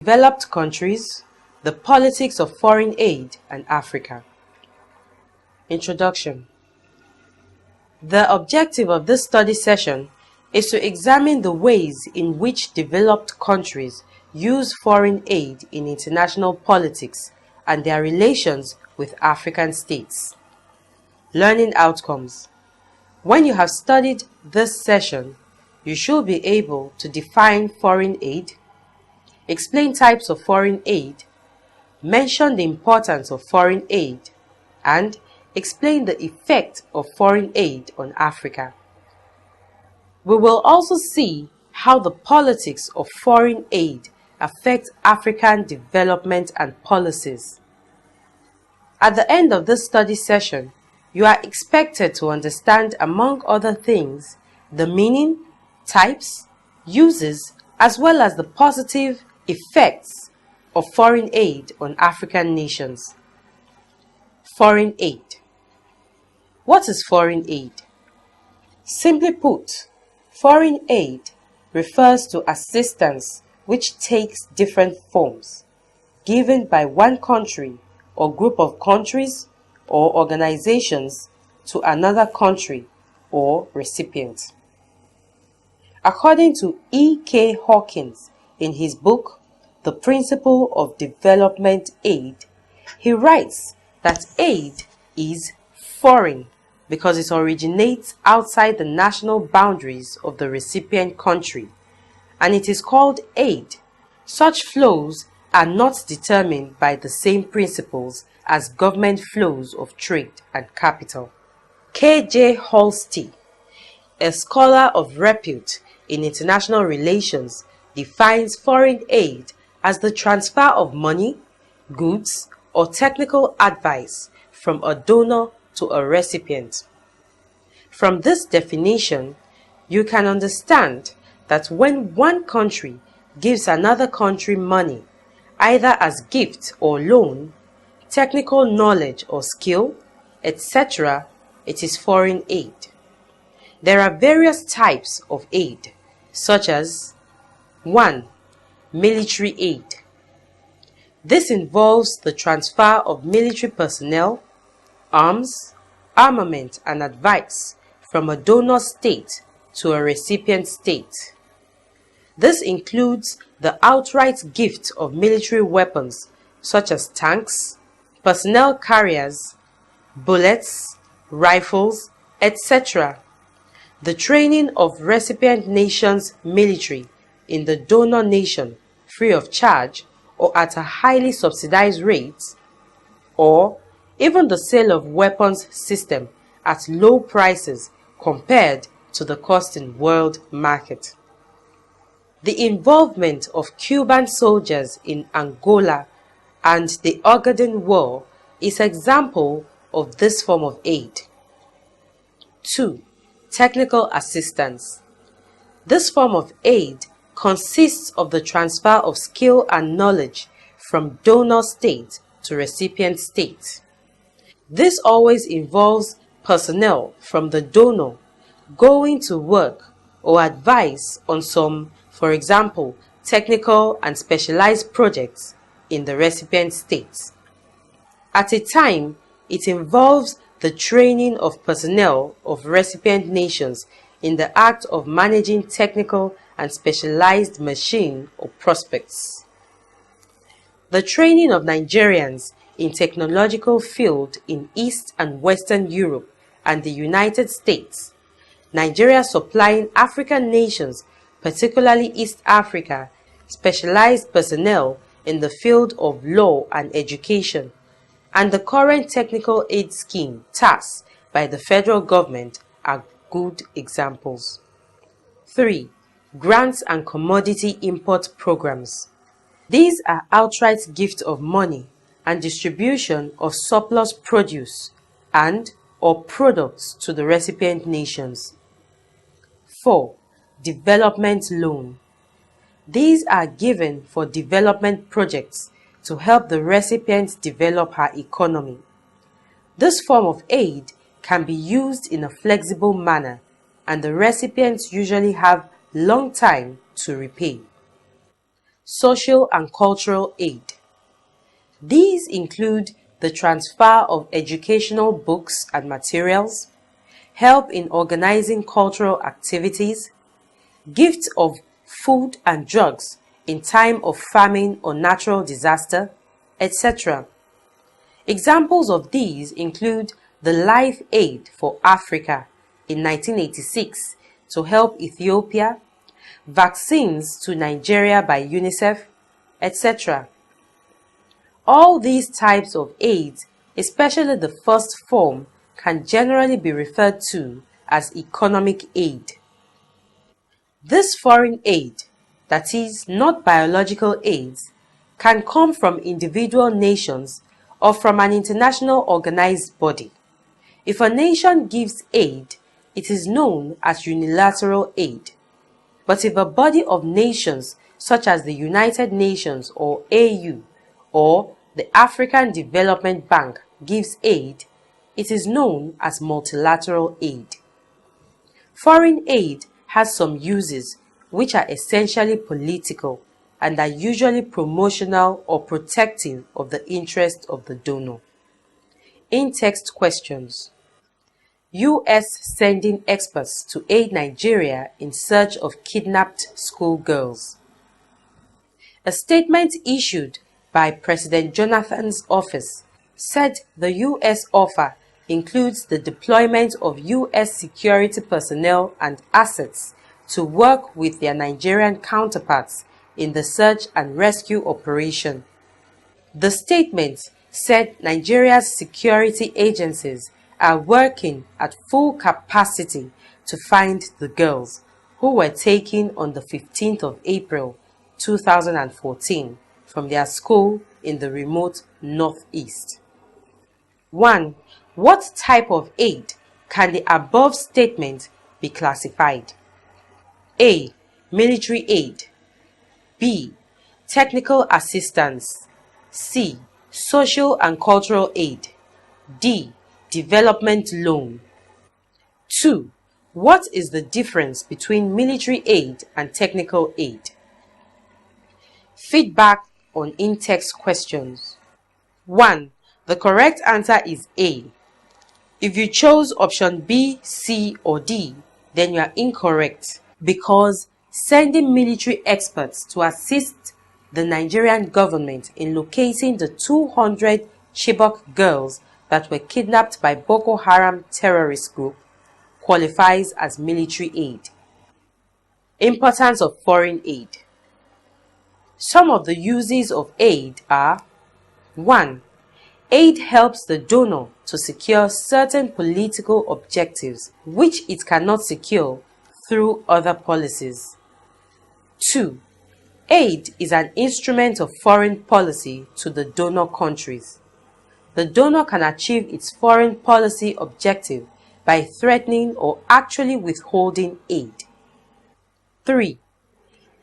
Developed countries, the politics of foreign aid and Africa. Introduction. The objective of this study session is to examine the ways in which developed countries use foreign aid in international politics and their relations with African states. Learning outcomes. When you have studied this session, you should be able to define foreign aid, explain types of foreign aid, mention the importance of foreign aid, and explain the effect of foreign aid on Africa. We will also see how the politics of foreign aid affect African development and policies. At the end of this study session, you are expected to understand, among other things, the meaning, types, uses, as well as the positive effects of foreign aid on African nations. Foreign aid. What is foreign aid? Simply put, foreign aid refers to assistance which takes different forms, given by one country or group of countries or organizations to another country or recipient. According to E.K. Hawkins in his book, The Principle of Development Aid, he writes that aid is foreign because it originates outside the national boundaries of the recipient country, and it is called aid. Such flows are not determined by the same principles as government flows of trade and capital. K.J. Holsti, a scholar of repute in international relations, defines foreign aid as the transfer of money, goods, or technical advice from a donor to a recipient. From this definition, you can understand that when one country gives another country money, either as gift or loan, technical knowledge or skill, etc., it is foreign aid. There are various types of aid, such as 1. Military aid. This involves the transfer of military personnel, arms, armament, and advice from a donor state to a recipient state. This includes the outright gift of military weapons such as tanks, personnel carriers, bullets, rifles, etc. The training of recipient nation's military in the donor nation free of charge or at a highly subsidized rate, or even the sale of weapons system at low prices compared to the cost in world market. The involvement of Cuban soldiers in Angola and the Ogaden War is an example of this form of aid. 2. Technical assistance. This form of aid consists of the transfer of skill and knowledge from donor state to recipient state. This always involves personnel from the donor going to work or advice on some, for example, technical and specialized projects in the recipient states. At a time, it involves the training of personnel of recipient nations in the act of managing technical and specialized machine or prospects. The training of Nigerians in technological field in East and Western Europe and the United States, Nigeria supplying African nations, particularly East Africa, specialized personnel in the field of law and education, and the current technical aid scheme TAS by the federal government are good examples. 3. Grants and commodity import programs. These are outright gift of money and distribution of surplus produce and or products to the recipient nations. 4. Development loan. These are given for development projects to help the recipient develop her economy. This form of aid can be used in a flexible manner, and the recipients usually have long time to repay. social and cultural aid. These include the transfer of educational books and materials, help in organizing cultural activities, gift of food and drugs in time of famine or natural disaster, etc. Examples of these include the Life Aid for Africa in 1986 to help Ethiopia, vaccines to Nigeria by UNICEF, etc. All these types of aid, especially the first form, can generally be referred to as economic aid. This foreign aid, that is, not biological aids, can come from individual nations or from an international organized body. If a nation gives aid, it is known as unilateral aid. But if a body of nations such as the United Nations or AU or the African Development Bank gives aid, it is known as multilateral aid. Foreign aid has some uses which are essentially political and are usually promotional or protective of the interest of the donor. In-text questions. U.S. sending experts to aid Nigeria in search of kidnapped schoolgirls. A statement issued by President Jonathan's office said the U.S. offer includes the deployment of U.S. security personnel and assets to work with their Nigerian counterparts in the search and rescue operation. The statement said Nigeria's security agencies are working at full capacity to find the girls who were taken on the 15th of April 2014 from their school in the remote Northeast. 1. What type of aid can the above statement be classified? A. Military aid. B. Technical assistance. C. Social and cultural aid. D. Development loan. 2. What is the difference between military aid and technical aid? Feedback on in-text questions. 1. The correct answer is A. If you chose option B, C, or D, then you are incorrect because sending military experts to assist the Nigerian government in locating the 200 Chibok girls that were kidnapped by Boko Haram terrorist group qualifies as military aid. Importance of foreign aid. Some of the uses of aid are: 1. Aid helps the donor to secure certain political objectives which it cannot secure through other policies. 2. Aid is an instrument of foreign policy to the donor countries. The donor can achieve its foreign policy objective by threatening or actually withholding aid. 3.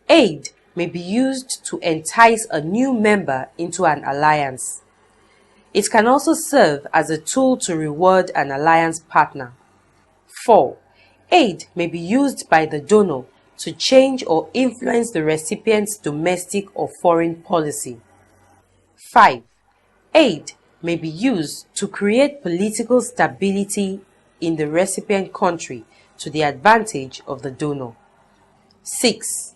Aid may be used to entice a new member into an alliance. It can also serve as a tool to reward an alliance partner. 4. Aid may be used by the donor to change or influence the recipient's domestic or foreign policy. 5. Aid may be used to create political stability in the recipient country to the advantage of the donor. 6.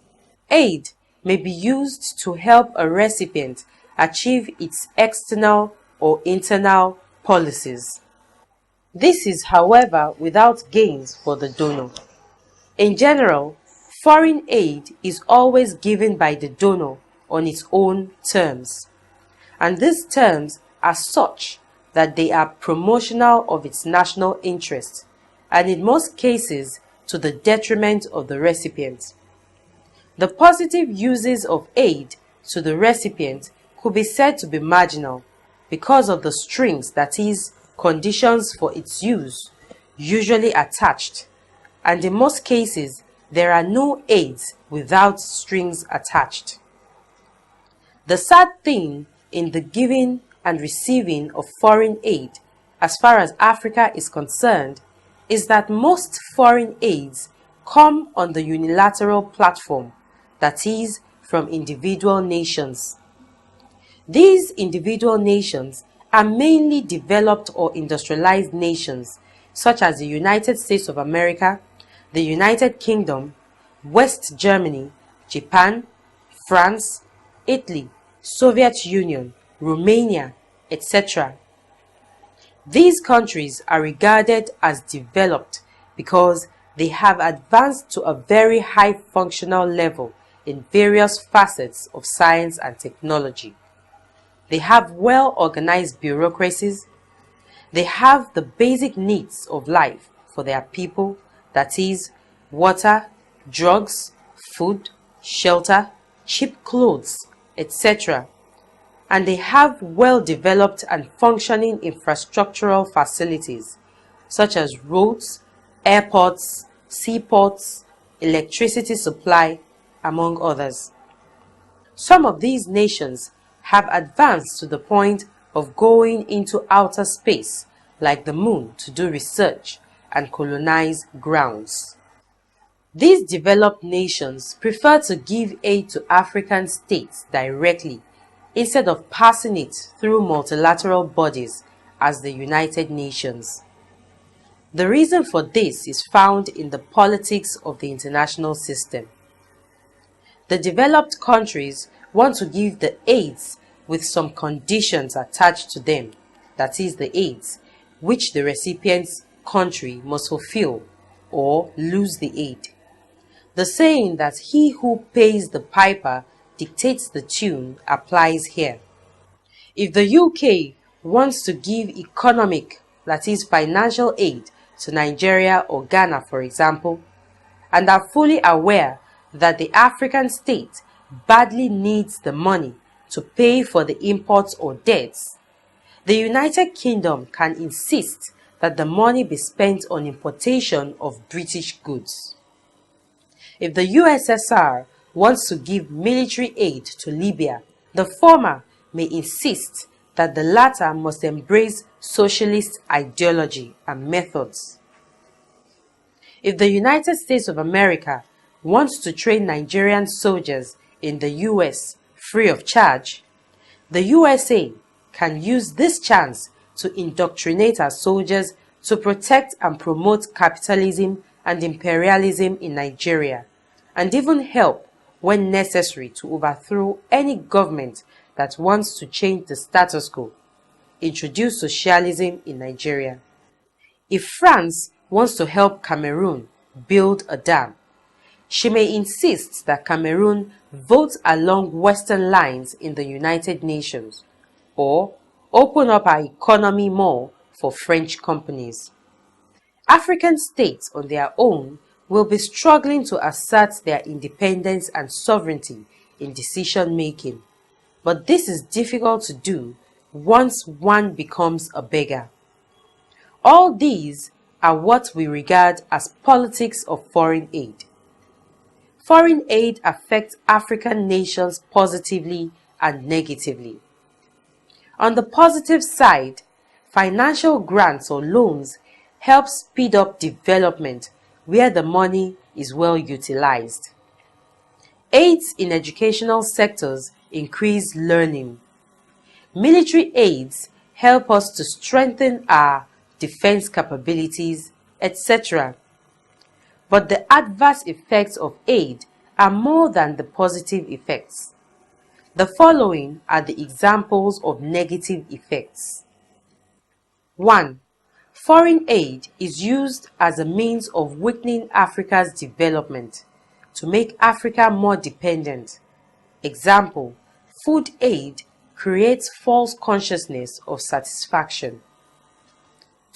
Aid may be used to help a recipient achieve its external or internal policies. This is, however, without gains for the donor. In general, foreign aid is always given by the donor on its own terms, and these terms are such that they are promotional of its national interest, and in most cases to the detriment of the recipient. The positive uses of aid to the recipient could be said to be marginal because of the strings, that is, conditions for its use, usually attached, and in most cases there are no aids without strings attached. The sad thing in the giving and receiving of foreign aid, as far as Africa is concerned, is that most foreign aids come on the unilateral platform, that is, from individual nations. These individual nations are mainly developed or industrialized nations such as the United States of America, the United Kingdom, West Germany, Japan, France, Italy, Soviet Union, Romania, etc. These countries are regarded as developed because they have advanced to a very high functional level in various facets of science and technology. They have well-organized bureaucracies. They have the basic needs of life for their people, that is, water, drugs, food, shelter, cheap clothes, etc. And they have well-developed and functioning infrastructural facilities, such as roads, airports, seaports, electricity supply, among others. Some of these nations have advanced to the point of going into outer space, like the moon, to do research and colonize grounds. These developed nations prefer to give aid to African states directly instead of passing it through multilateral bodies as the United Nations. The reason for this is found in the politics of the international system. The developed countries want to give the aids with some conditions attached to them, that is the aids, which the recipient country must fulfill or lose the aid. The saying that he who pays the piper dictates the tune applies here. If the UK wants to give economic, that is financial aid to Nigeria or Ghana, for example, and are fully aware that the African state badly needs the money to pay for the imports or debts, the United Kingdom can insist that the money be spent on importation of British goods. If the USSR wants to give military aid to Libya, the former may insist that the latter must embrace socialist ideology and methods. If the United States of America wants to train Nigerian soldiers in the US free of charge, the USA can use this chance to indoctrinate our soldiers to protect and promote capitalism and imperialism in Nigeria, and even help when necessary to overthrow any government that wants to change the status quo, introduce socialism in Nigeria. If France wants to help Cameroon build a dam, she may insist that Cameroon vote along Western lines in the United Nations, or open up our economy more for French companies. African states on their own will be struggling to assert their independence and sovereignty in decision-making, but this is difficult to do once one becomes a beggar. All these are what we regard as politics of foreign aid. Foreign aid affects African nations positively and negatively. On the positive side, financial grants or loans help speed up development where the money is well utilized. Aids in educational sectors increase learning. Military aids help us to strengthen our defense capabilities, etc. But the adverse effects of aid are more than the positive effects. The following are the examples of negative effects. 1. Foreign aid is used as a means of weakening Africa's development to make Africa more dependent. Example, food aid creates false consciousness of satisfaction.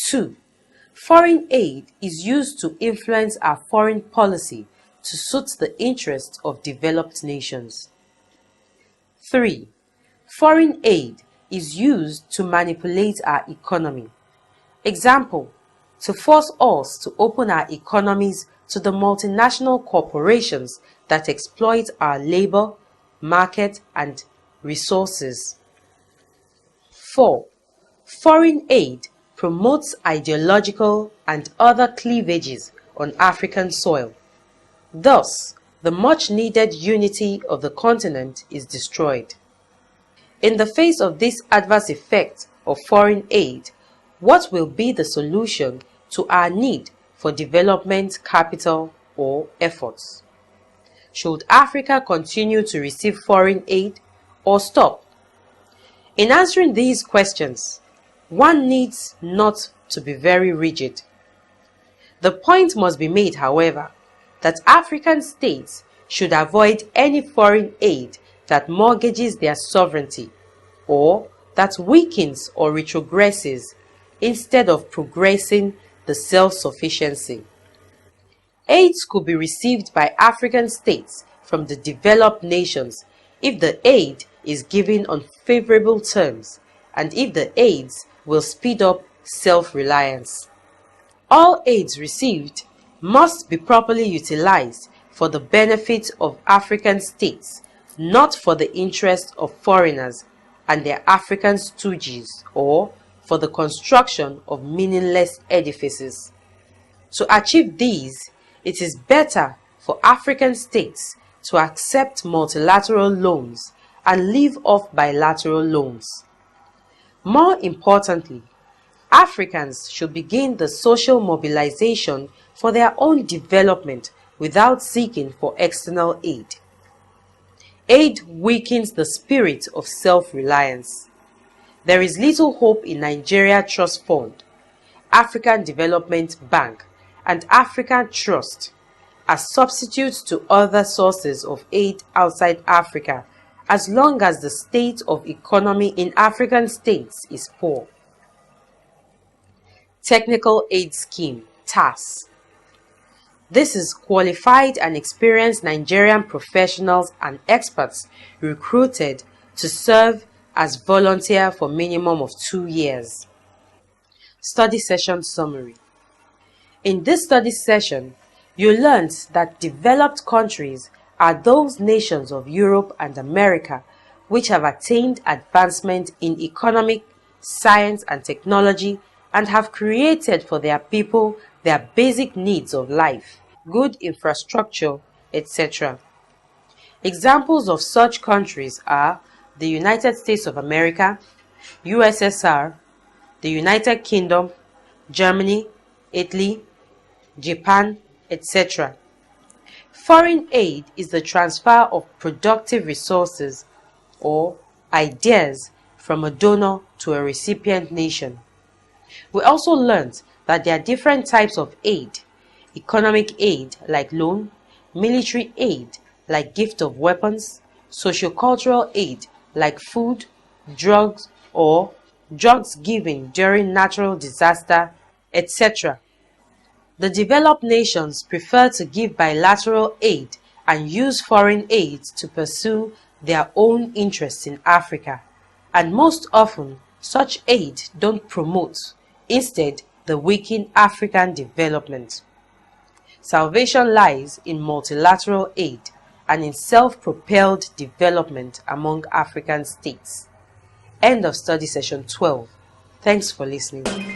2. Foreign aid is used to influence our foreign policy to suit the interests of developed nations. 3. Foreign aid is used to manipulate our economy. Example, to force us to open our economies to the multinational corporations that exploit our labor, market, and resources. 4. Foreign aid promotes ideological and other cleavages on African soil. Thus, the much-needed unity of the continent is destroyed. In the face of this adverse effect of foreign aid, what will be the solution to our need for development capital or efforts? Should Africa continue to receive foreign aid or stop? In answering these questions, one needs not to be very rigid. The point must be made, however, that African states should avoid any foreign aid that mortgages their sovereignty or that weakens or retrogresses instead of progressing the self-sufficiency. Aids could be received by African states from the developed nations if the aid is given on favorable terms and if the aids will speed up self-reliance. All aids received must be properly utilized for the benefit of African states, not for the interest of foreigners and their African stooges or for the construction of meaningless edifices. To achieve these, it is better for African states to accept multilateral loans and leave off bilateral loans. More importantly, Africans should begin the social mobilization for their own development without seeking for external aid. Aid weakens the spirit of self-reliance. There is little hope in Nigeria Trust Fund, African Development Bank, and African Trust as substitutes to other sources of aid outside Africa as long as the state of economy in African states is poor. Technical Aid Scheme (TAS). This is qualified and experienced Nigerian professionals and experts recruited to serve as volunteer for minimum of 2 years. Study session summary. In this study session, you learned that developed countries are those nations of Europe and America which have attained advancement in economic, science and technology and have created for their people their basic needs of life, good infrastructure, etc. Examples of such countries are the United States of America, USSR, the United Kingdom, Germany, Italy, Japan, etc. Foreign aid is the transfer of productive resources or ideas from a donor to a recipient nation. We also learned that there are different types of aid: economic aid like loan, military aid like gift of weapons, sociocultural aid like food, drugs, or drugs given during natural disaster, etc. The developed nations prefer to give bilateral aid and use foreign aid to pursue their own interests in Africa, and most often such aid don't promote, instead they weaken African development. Salvation lies in multilateral aid and in self-propelled development among African states. End of study session 12. Thanks for listening.